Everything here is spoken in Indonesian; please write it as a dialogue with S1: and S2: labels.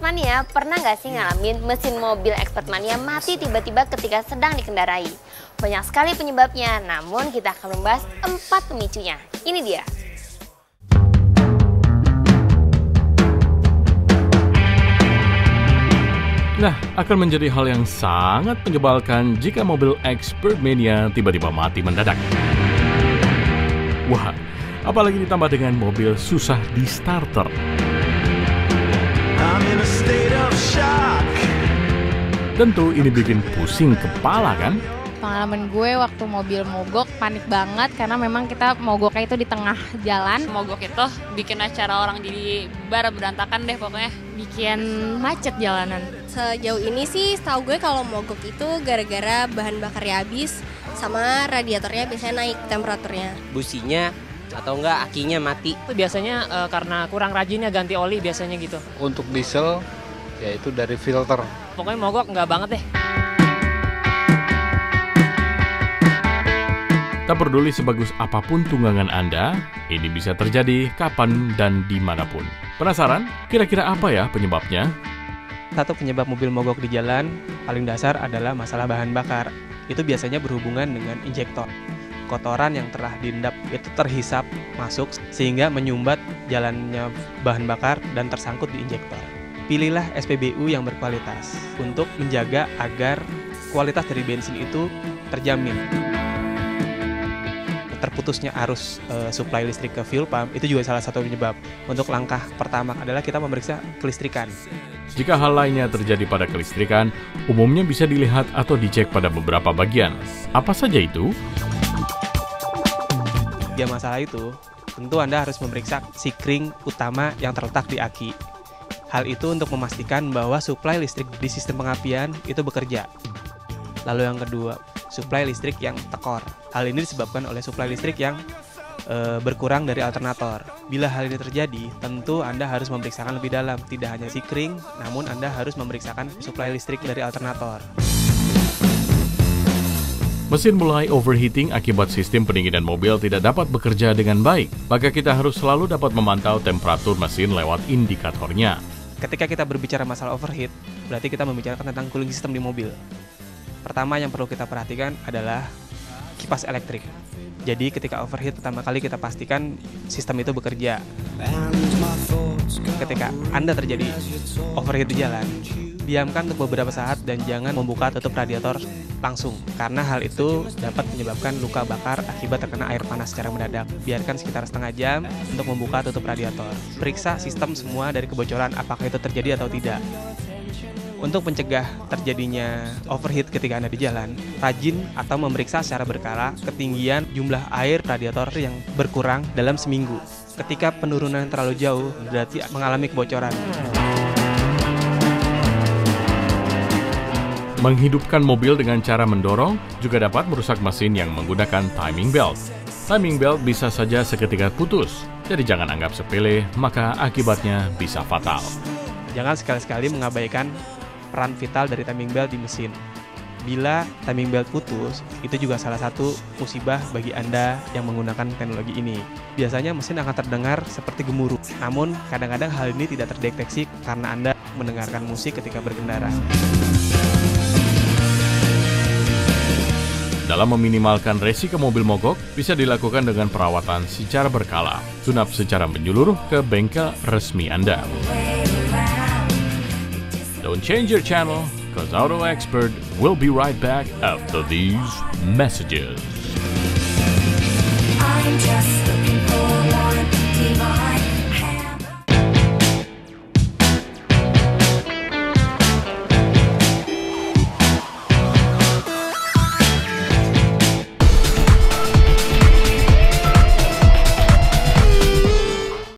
S1: Mania, pernah nggak sih ngalamin mesin mobil Expert Mania mati tiba-tiba ketika sedang dikendarai? Banyak sekali penyebabnya, namun kita akan membahas 4 pemicunya. Ini dia.
S2: Nah, akan menjadi hal yang sangat menyebalkan jika mobil Expert Mania tiba-tiba mati mendadak. Wah, apalagi ditambah dengan mobil susah di starter. Tentu ini bikin pusing kepala kan?
S3: Pengalaman gue waktu mobil mogok panik banget karena memang kita mogoknya itu di tengah jalan.
S4: Mogok itu bikin acara orang jadi berantakan deh pokoknya.
S3: Bikin macet jalanan.
S5: Sejauh ini sih setahu gue kalau mogok itu gara-gara bahan bakarnya habis sama radiatornya biasanya naik temperaturnya.
S6: Businya atau enggak akinya mati.
S7: Biasanya karena kurang rajinnya ganti oli biasanya gitu.
S8: Untuk diesel yaitu dari filter.
S7: Pokoknya mogok nggak banget deh.
S2: Tak peduli sebagus apapun tunggangan Anda, ini bisa terjadi kapan dan dimanapun. Penasaran? Kira-kira apa ya penyebabnya?
S9: Satu penyebab mobil mogok di jalan paling dasar adalah masalah bahan bakar. Itu biasanya berhubungan dengan injektor. Kotoran yang telah diendap itu terhisap masuk sehingga menyumbat jalannya bahan bakar dan tersangkut di injektor. Pilihlah SPBU yang berkualitas untuk menjaga agar kualitas dari bensin itu terjamin. Terputusnya arus suplai listrik ke fuel pump itu juga salah satu penyebab. Untuk langkah pertama adalah kita memeriksa kelistrikan.
S2: Jika hal lainnya terjadi pada kelistrikan, umumnya bisa dilihat atau dicek pada beberapa bagian. Apa saja itu?
S9: 3 masalah itu, tentu Anda harus memeriksa sikring utama yang terletak di aki. Hal itu untuk memastikan bahwa suplai listrik di sistem pengapian itu bekerja. Lalu yang kedua, suplai listrik yang tekor. Hal ini disebabkan oleh suplai listrik yang berkurang dari alternator. Bila hal ini terjadi, tentu Anda harus memeriksakan lebih dalam. Tidak hanya sikring, namun Anda harus memeriksakan suplai listrik dari alternator.
S2: Mesin mulai overheating akibat sistem pendinginan mobil tidak dapat bekerja dengan baik. Maka kita harus selalu dapat memantau temperatur mesin lewat indikatornya.
S9: Ketika kita berbicara masalah overheat, berarti kita membicarakan tentang cooling system di mobil. Pertama yang perlu kita perhatikan adalah kipas elektrik. Jadi ketika overheat pertama kali kita pastikan sistem itu bekerja. Ketika Anda terjadi overheat di jalan, diamkan untuk beberapa saat dan jangan membuka tutup radiator langsung. Karena hal itu dapat menyebabkan luka bakar akibat terkena air panas secara mendadak. Biarkan sekitar setengah jam untuk membuka tutup radiator. Periksa sistem semua dari kebocoran apakah itu terjadi atau tidak. Untuk mencegah terjadinya overheat ketika Anda di jalan, rajin atau memeriksa secara berkala ketinggian jumlah air radiator yang berkurang dalam seminggu. Ketika penurunan terlalu jauh, berarti mengalami kebocoran.
S2: Menghidupkan mobil dengan cara mendorong juga dapat merusak mesin yang menggunakan timing belt. Timing belt bisa saja seketika putus, jadi jangan anggap sepele, maka akibatnya bisa fatal.
S9: Jangan sekali-sekali mengabaikan peran vital dari timing belt di mesin. Bila timing belt putus, itu juga salah satu musibah bagi Anda yang menggunakan teknologi ini. Biasanya mesin akan terdengar seperti gemuruh, namun kadang-kadang hal ini tidak terdeteksi karena Anda mendengarkan musik ketika berkendara.
S2: Dalam meminimalkan resiko mobil mogok, bisa dilakukan dengan perawatan secara berkala, tunap secara menyeluruh ke bengkel resmi Anda. Don't change your channel, because Auto Expert will be right back after these messages.
S10: I'm just